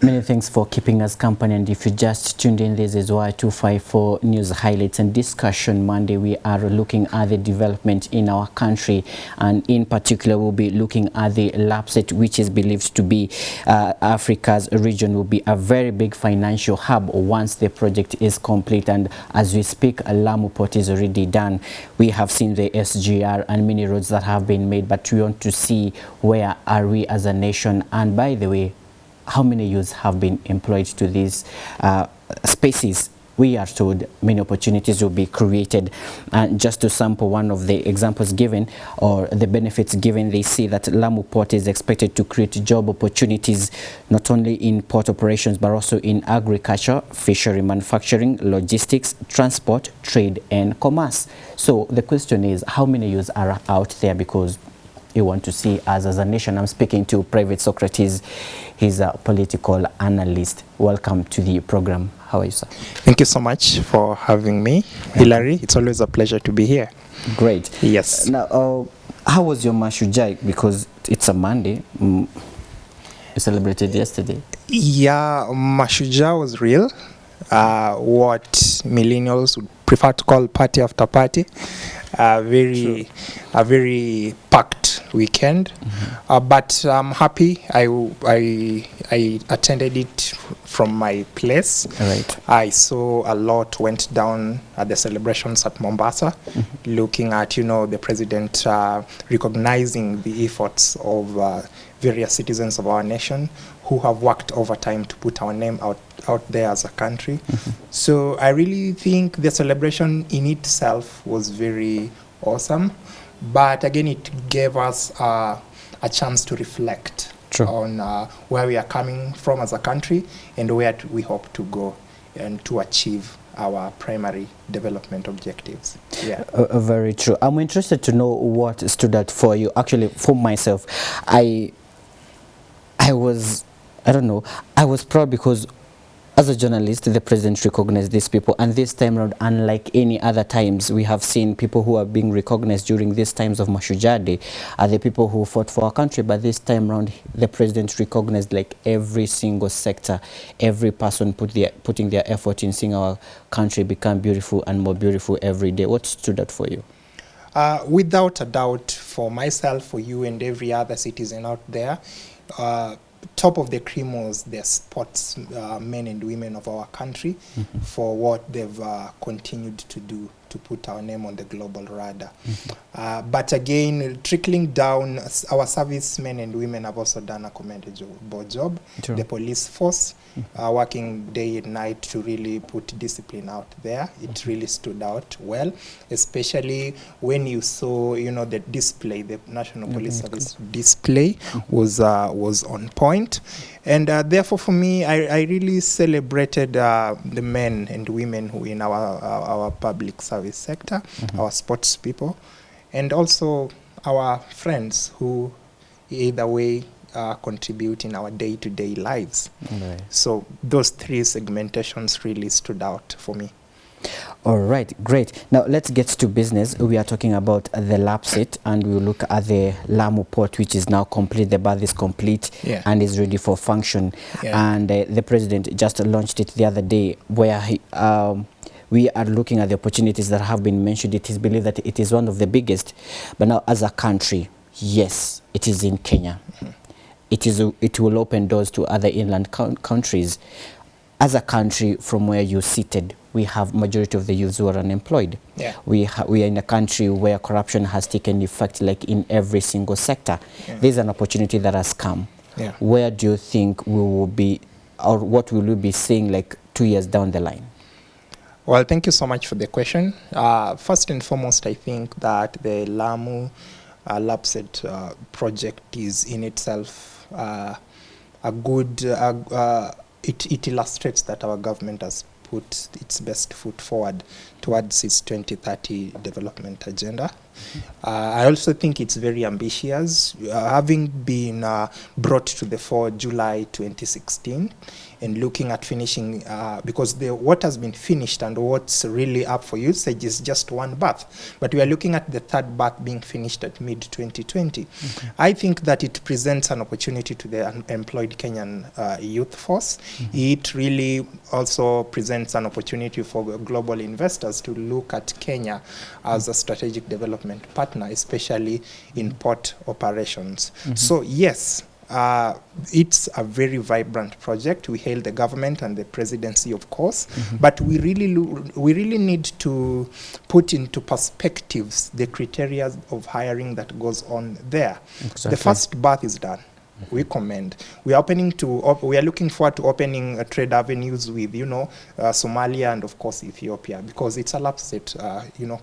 Many thanks for keeping us company, and if you just tuned in, this is Y254 News Highlights and Discussion Monday. We are looking at the development in our country, and in particular we'll be looking at the LAPSSET, which is believed to be Africa's region, will be a very big financial hub once the project is complete. And as we speak, Lamu Port is already done. We have seen the SGR and many roads that have been made, but we want to see where are we as a nation. And by the way, how many youths have been employed to these spaces? We are told many opportunities will be created. And just to sample one of the examples given or the benefits given, they see that Lamu Port is expected to create job opportunities not only in port operations but also in agriculture, fishery, manufacturing, logistics, transport, trade and commerce. So the question is, how many youths are out there? Because you want to see us as a nation. I'm speaking to Private Socrates. He's a political analyst. Welcome to the program. How are you, sir? Thank you so much for having me, Hilary. It's always a pleasure to be here. Great. Yes. Now, how was your Mashujai? Because it's a Monday. You celebrated yesterday. Yeah, Mashujaa was real. What millennials would prefer to call party after party. A very packed weekend, but I'm happy. I attended it from my place. Right. I saw a lot went down at the celebrations at Mombasa, looking at the president recognizing the efforts of various citizens of our nation who have worked overtime to put our name out there as a country. So I really think the celebration in itself was very awesome, but again it gave us a chance to reflect on where we are coming from as a country and where we hope to go and to achieve our primary development objectives. Yeah. Very true. I'm interested to know what stood out for you. Actually, for myself, I was proud because as a journalist, the president recognized these people, and this time around, unlike any other times, we have seen people who are being recognized during these times of Mashujaa Day are the people who fought for our country, but this time around, the president recognized like every single sector, every person putting their effort in seeing our country become beautiful and more beautiful every day. What stood out for you? Without a doubt, for myself, for you and every other citizen out there, top of the cream was the sports men and women of our country for what they've continued to do to put our name on the global radar. But again, trickling down, our servicemen and women have also done a commendable job. Sure. The police force working day and night to really put discipline out there. It really stood out well, especially when you saw, the display, the National Police Service display was on point. And therefore, for me, I really celebrated the men and women who in our public service sector, our sports people, and also our friends who either way contribute in our day-to-day lives. Right. So those three segmentations really stood out for me. All right, great. Now let's get to business. We are talking about the LAPSSET, and we'll look at the Lamu Port, which is now complete. The berth is complete and is ready for function. And the president just launched it the other day, where we are looking at the opportunities that have been mentioned. It is believed that it is one of the biggest. But now as a country, yes, it is in Kenya. It will open doors to other inland countries. As a country, from where you're seated, we have majority of the youths who are unemployed. Yeah. We are in a country where corruption has taken effect like in every single sector. There's an opportunity that has come. Where do you think we will be, or what will we be seeing like 2 years down the line? Well, thank you so much for the question. First and foremost, I think that the Lamu LAPSSET project is in itself a good, it illustrates that our government has put its best foot forward towards its 2030 development agenda I also think it's very ambitious. Having been brought to the fore July 2016 and looking at finishing, because what has been finished and what's really up for usage is just one berth. But we are looking at the third berth being finished at mid-2020. I think that it presents an opportunity to the unemployed Kenyan youth force. It really also presents an opportunity for global investors to look at Kenya as a strategic development partner, especially in port operations. So yes, it's a very vibrant project. We hail the government and the presidency, of course, but we really need to put into perspectives the criteria of hiring that goes on there. Exactly. The first berth is done. We commend. We are looking forward to opening trade avenues with, Somalia and of course Ethiopia, because it's a LAPSSET,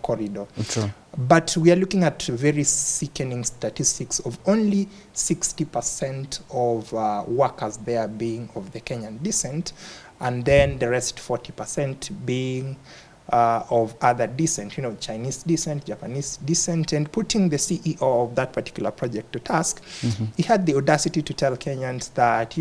corridor. True. But we are looking at very sickening statistics of only 60% of workers there being of the Kenyan descent, and then the rest 40% being of other descent, Chinese descent, Japanese descent. And putting the CEO of that particular project to task, he had the audacity to tell Kenyans that,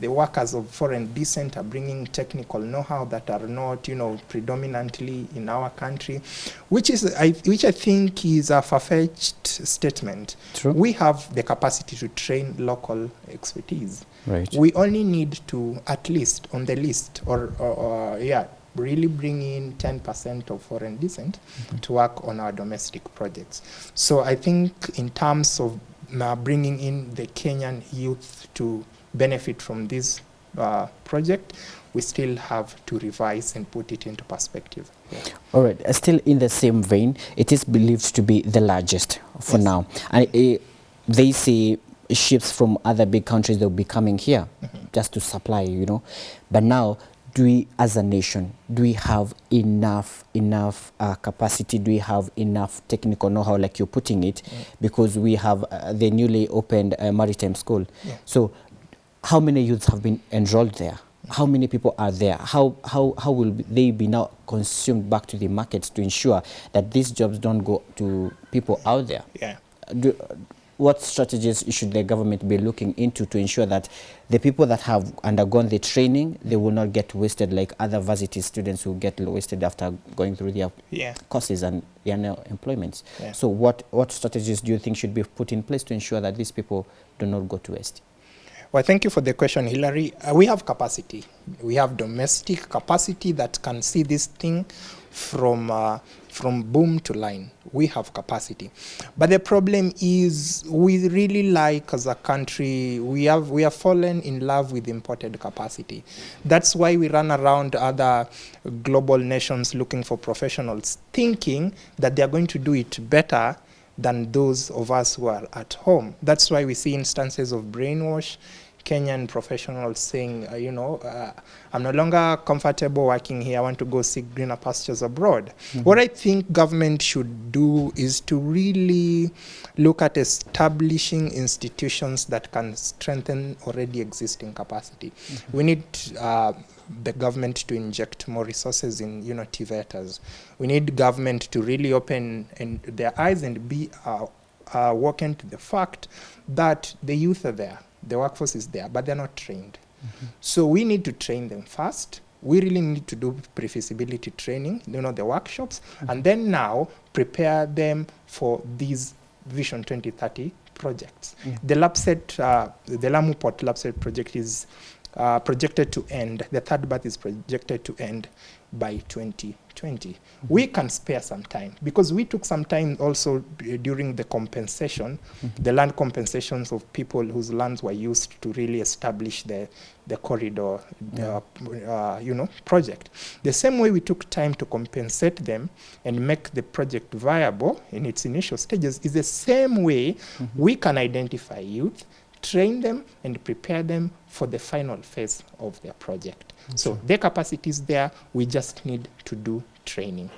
the workers of foreign descent are bringing technical know-how that are not, predominantly in our country, which I think is a far-fetched statement. True. We have the capacity to train local expertise. Right. We only need to, at least on the list, really bring in 10% of foreign descent to work on our domestic projects. So I think in terms of bringing in the Kenyan youth to benefit from this project, we still have to revise and put it into perspective. Yeah. All right. Still in the same vein, it is believed to be the largest for now. And they say ships from other big countries that will be coming here just to supply, But now, do we, as a nation, do we have enough capacity? Do we have enough technical know-how, like you're putting it? Because we have the newly opened maritime school. So how many youths have been enrolled there? How many people are there? How will they be now consumed back to the markets to ensure that these jobs don't go to people out there? Yeah. What strategies should the government be looking into to ensure that the people that have undergone the training, they will not get wasted like other varsity students who get wasted after going through their courses and their employments? So what strategies do you think should be put in place to ensure that these people do not go to waste? Well, thank you for the question, Hilary. We have capacity. We have domestic capacity that can see this thing from boom to line. We have capacity. But the problem is we really like, as a country, we have fallen in love with imported capacity. That's why we run around other global nations looking for professionals, thinking that they're going to do it better than those of us who are at home. That's why we see instances of brainwash, Kenyan professionals saying, I'm no longer comfortable working here, I want to go seek greener pastures abroad. What I think government should do is to really look at establishing institutions that can strengthen already existing capacity. We need the government to inject more resources in TVETs. We need government to really open their eyes and be awoken to the fact that the youth are there. The workforce is there, but they're not trained. So we need to train them first. We really need to do pre-feasibility training, the workshops, and then now prepare them for these Vision 2030 projects. The LAPSSET, the Lamu Port LAPSSET project is projected to end, the third berth is projected to end by 2020. We can spare some time because we took some time also during the compensation, the land compensations of people whose lands were used to really establish the corridor, project. The same way we took time to compensate them and make the project viable in its initial stages is the same way we can identify youth, train them and prepare them for the final phase of their project. So the capacity is there, we just need to do training.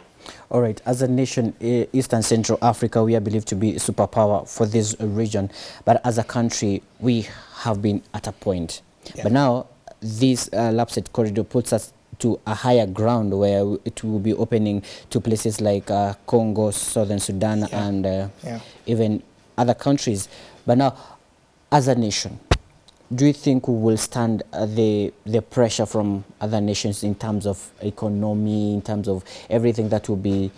All right, as a nation, East and Central Africa, we are believed to be a superpower for this region. But as a country, we have been at a point. But now, this LAPSSET corridor puts us to a higher ground where it will be opening to places like Congo, Southern Sudan, and even other countries. But now, as a nation, do you think we will stand the pressure from other nations in terms of economy, in terms of everything that will be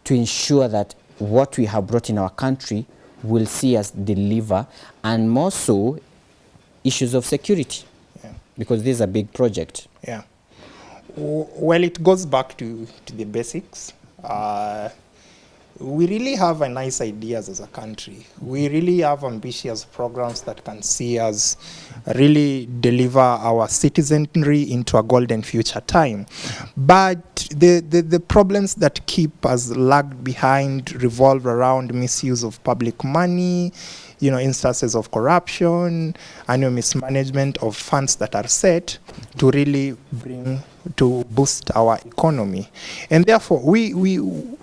to ensure that what we have brought in our country will see us deliver, and more so issues of security? Because this is a big project. Well, it goes back to the basics. We really have a nice ideas as a country. We really have ambitious programs that can see us really deliver our citizenry into a golden future time. But the problems that keep us lagged behind revolve around misuse of public money, instances of corruption, and mismanagement of funds that are set to really boost our economy. And therefore, we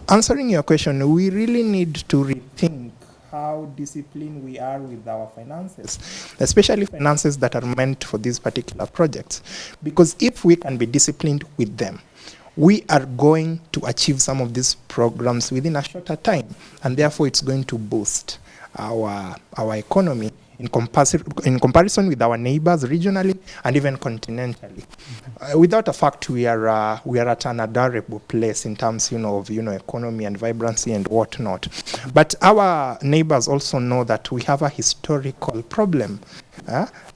answering your question, we really need to rethink how disciplined we are with our finances, especially finances that are meant for these particular projects. Because if we can be disciplined with them, we are going to achieve some of these programs within a shorter time, and therefore it's going to boost our economy in comparison with our neighbors regionally and even continentally. Without a fact, we are at an adorable place in terms of economy and vibrancy and whatnot. But our neighbors also know that we have a historical problem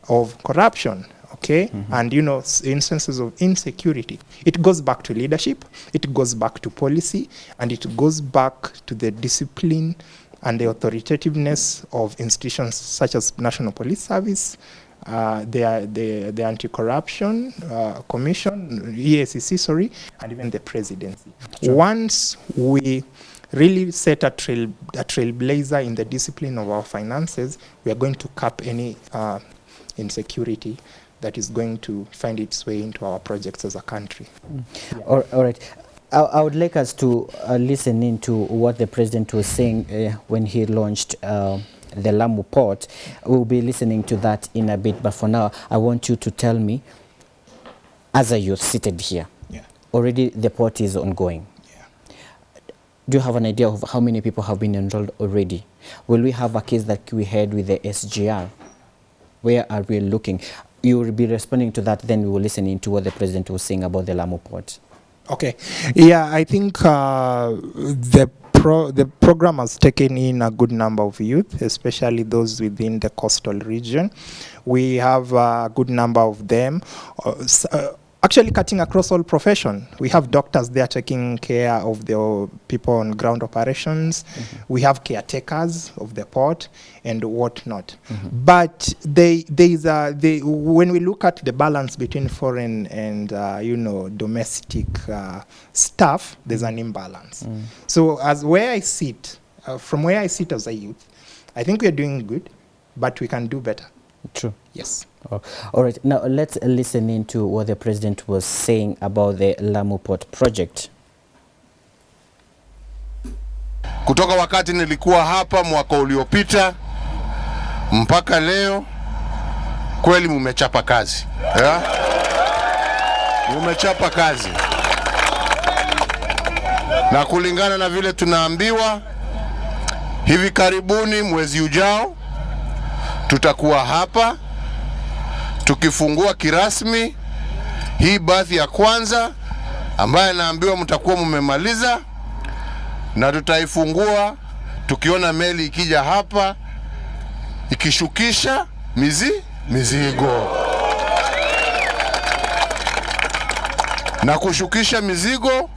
of corruption. And instances of insecurity. It goes back to leadership, it goes back to policy, and it goes back to the discipline and the authoritativeness of institutions such as National Police Service, the Anti-Corruption Commission, EACC, and even the presidency. Sure. Once we really set a trailblazer in the discipline of our finances, we are going to cap any insecurity that is going to find its way into our projects as a country. All right. I would like us to listen into what the president was saying when he launched the Lamu port. We'll be listening to that in a bit, but for now, I want you to tell me, as a youth seated here, already the port is ongoing. Do you have an idea of how many people have been enrolled already? Will we have a case that we had with the SGR? Where are we looking? You will be responding to that, then we will listen into what the president was saying about the Lamu port. Okay. Yeah, I think the program has taken in a good number of youth, especially those within the coastal region. We have a good number of them. Actually cutting across all profession. We have doctors there taking care of the people on ground operations. We have caretakers of the port and whatnot. But when we look at the balance between foreign and domestic staff, there's an imbalance. So from where I sit as a youth, I think we are doing good, but we can do better. True. Yes. Oh, all right. Now let's listen into what the president was saying about the Lamu Port project. Kutoka wakati nilikuwa hapa mwaka uliopita mpaka leo, kweli mumechapa kazi. Mumechapa kazi. Na kulingana na vile tunaambiwa, hivi karibuni mwezi ujao tutakuwa hapa tukifungua kirasmi hii baadhi ya kwanza ambaye naambiwa mtakuwa mmemaliza, na tutaifungua tukiona meli ikija hapa ikishukisha mizigo. Na kushukisha mizigo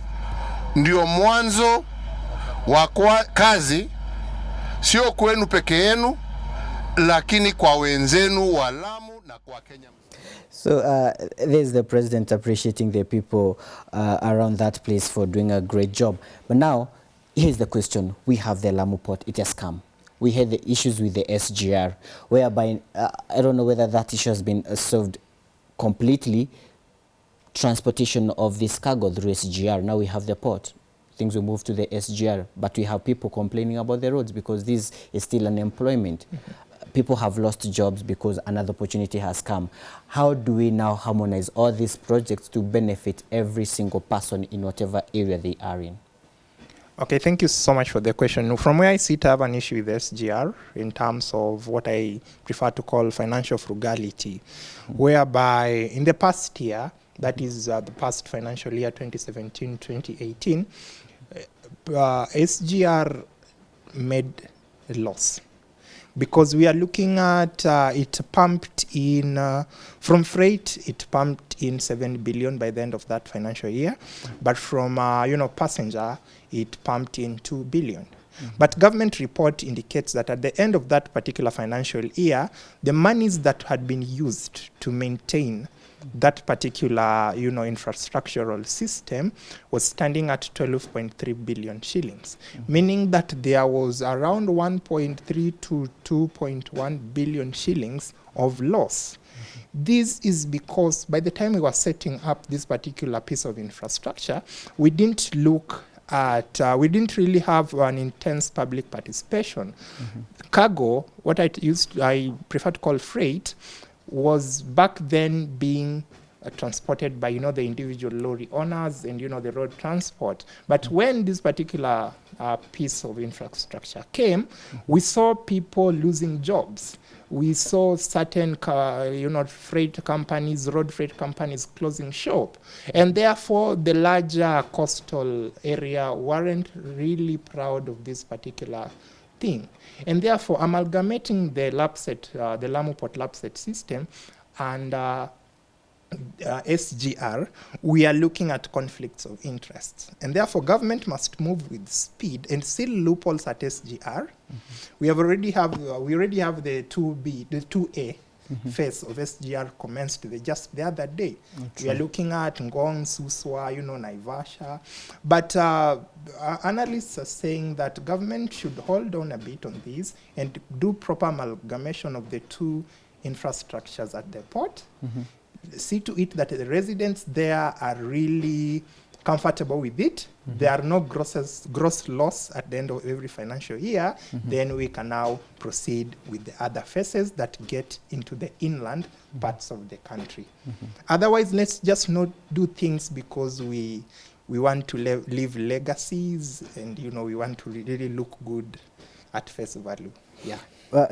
ndio mwanzo wa kazi, sio kwenu peke yenu, lakini kwa wenzenu wa Lamu na kwa Kenya. So there's the president appreciating the people around that place for doing a great job. But now, here's the question. We have the Lamu port. It has come. We had the issues with the SGR, whereby I don't know whether that issue has been solved completely. Transportation of this cargo through SGR. Now we have the port. Things will move to the SGR, but we have people complaining about the roads because this is still unemployment. people have lost jobs because another opportunity has come. How do we now harmonize all these projects to benefit every single person in whatever area they are in? Okay, thank you so much for the question. From where I sit, I have an issue with SGR in terms of what I prefer to call financial frugality, whereby in the past year, that is the past financial year 2017-2018, SGR made a loss. Because we are looking at it pumped in, from freight, it pumped in 7 billion by the end of that financial year. But from, passenger, it pumped in 2 billion. But government report indicates that at the end of that particular financial year, the monies that had been used to maintain that particular, infrastructural system was standing at 12.3 billion shillings, meaning that there was around 1.3 to 2.1 billion shillings of loss. This is because by the time we were setting up this particular piece of infrastructure, we didn't look at, we didn't really have an intense public participation. Cargo, what I prefer to call freight, was back then being transported by, the individual lorry owners and, the road transport. But when this particular piece of infrastructure came, we saw people losing jobs. We saw certain, freight companies, road freight companies closing shop. And therefore, the larger coastal area weren't really proud of this particular thing. And therefore, amalgamating the LAPSSET, the Lamu Port LAPSSET system and SGR, we are looking at conflicts of interest. And therefore, government must move with speed and seal loopholes at SGR. We already have the 2B, the 2A phase of SGR commenced just the other day. We are looking at Ngong, Suswa, Naivasha. But analysts are saying that government should hold on a bit on this and do proper amalgamation of the two infrastructures at the port. See to it that the residents there are really comfortable with it. There are no gross loss at the end of every financial year. Then we can now proceed with the other phases that get into the inland parts of the country. Otherwise, let's just not do things because we want to leave legacies and we want to really look good at face value. Yeah.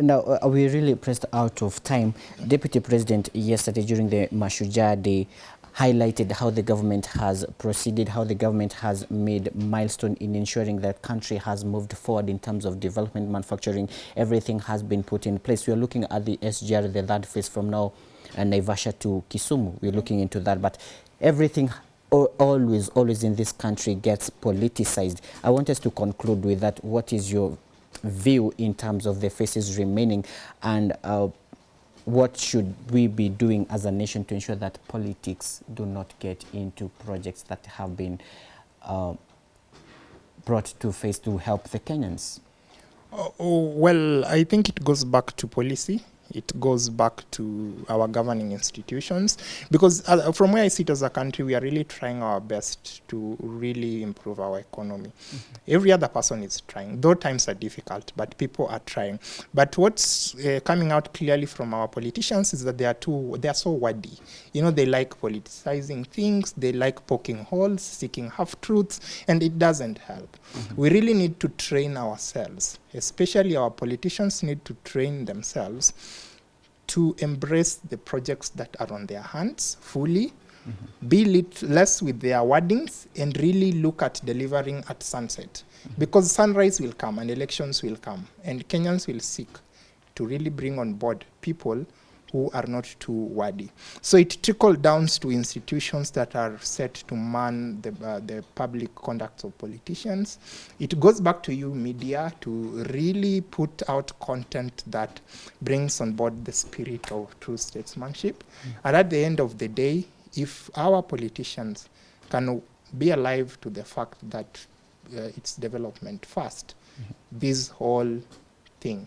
Now, we really pressed out of time. Deputy President yesterday during the Mashujaa Day highlighted how the government has proceeded, how the government has made milestone in ensuring that country has moved forward in terms of development, manufacturing. Everything has been put in place. We are looking at the SGR, the third phase from now, and Naivasha to Kisumu. We're looking into that, but everything always in this country gets politicized. I want us to conclude with that. What is your view in terms of the phases remaining, and what should we be doing as a nation to ensure that politics do not get into projects that have been brought to face to help the Kenyans? Well, I think it goes back to policy. It goes back to our governing institutions, because from where I sit as a country, we are really trying our best to really improve our economy. Every other person is trying, though times are difficult, but people are trying. But what's coming out clearly from our politicians is that they are so wordy. They like politicizing things, they like poking holes, seeking half-truths, and it doesn't help. We really need to train ourselves, especially our politicians need to train themselves to embrace the projects that are on their hands fully, be less with their wordings, and really look at delivering at sunset. Because sunrise will come and elections will come, and Kenyans will seek to really bring on board people who are not too wordy. So it trickles down to institutions that are set to man the public conduct of politicians. It goes back to you, media, to really put out content that brings on board the spirit of true statesmanship. And at the end of the day, if our politicians can be alive to the fact that it's development first, this whole thing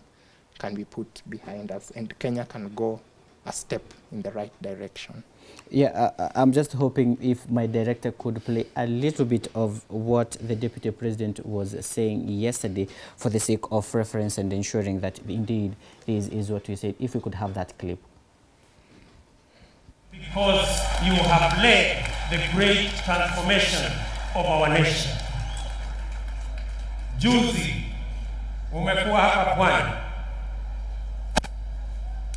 can be put behind us and Kenya can go a step in the right direction. Yeah, I'm just hoping if my director could play a little bit of what the Deputy President was saying yesterday for the sake of reference and ensuring that indeed this is what we said. If we could have that clip. Because you have led the great transformation of our nation. Juzi, umekuwa hapa Pwani.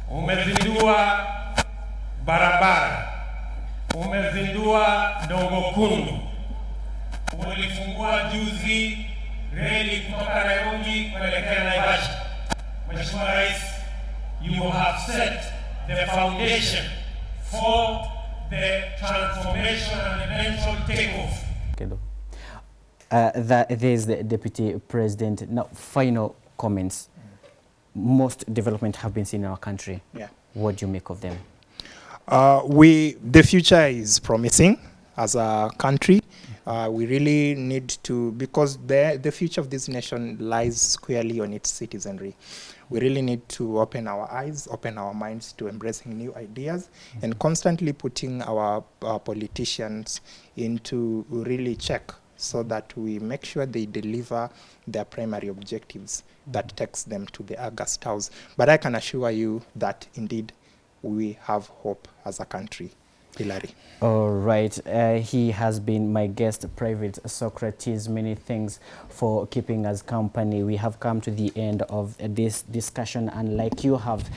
Umezindua barabara. Umezindua Dongo Kundu. Ulifungua juzi reli kutoka Nairobi kuelekea Naivasha. Mheshimiwa Rais, you have set the foundation for the transformation and eventual takeoff. There's the Deputy President. Now, final comments. Most development have been seen in our country. Yeah. What do you make of them? The future is promising as a country. We really need to, because the future of this nation lies squarely on its citizenry. We really need to open our eyes, open our minds to embracing new ideas, and constantly putting our politicians into really check so that we make sure they deliver their primary objectives that takes them to the August house. But I can assure you that indeed we have hope as a country. Hilary. All right. He has been my guest, Private Socrates. Many thanks for keeping us company. We have come to the end of this discussion, and like you have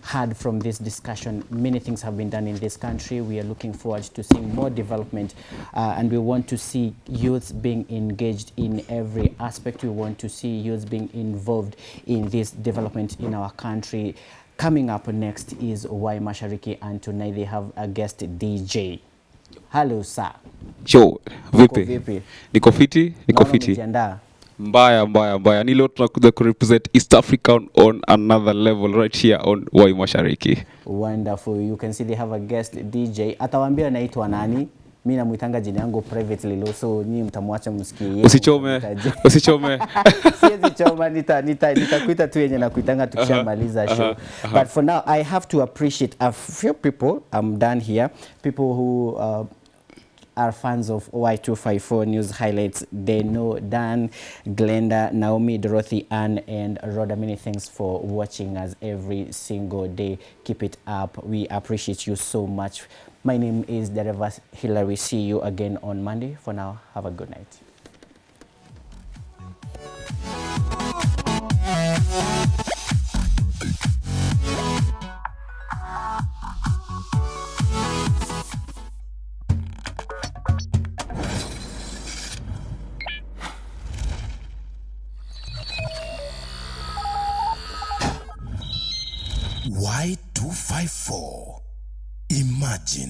heard from this discussion, many things have been done in this country. We are looking forward to seeing more development, and we want to see youth being engaged in every aspect. We want to see youth being involved in this development in our country. Coming up next is Y Mashariki, and tonight they have a guest DJ. Hello, sir. Yo, vipi? Vipi? Niko fiti, niko Naona fiti. umetiandaa. Mbaya. Ni leo tunakuja kurepresent East Africa on another level right here on Y Mashariki. Wonderful. You can see they have a guest DJ. Atawaambia naitwa nani? Mimi namuitanga jina yangu privately lo, so nyinyi mtamwacha msikie. Usichome. Siwezi choma, nitakuita tu yenye na kuitanga tukishamaliza show. But for now, I have to appreciate a few people. I'm done here. People who are fans of Y254 News Highlights. They know Dan, Glenda, Naomi, Dorothy, Ann, and Rhoda. Many thanks for watching us every single day. Keep it up. We appreciate you so much. My name is Dereva Hilary. See you again on Monday. For now, have a good night. Y254. Imagine.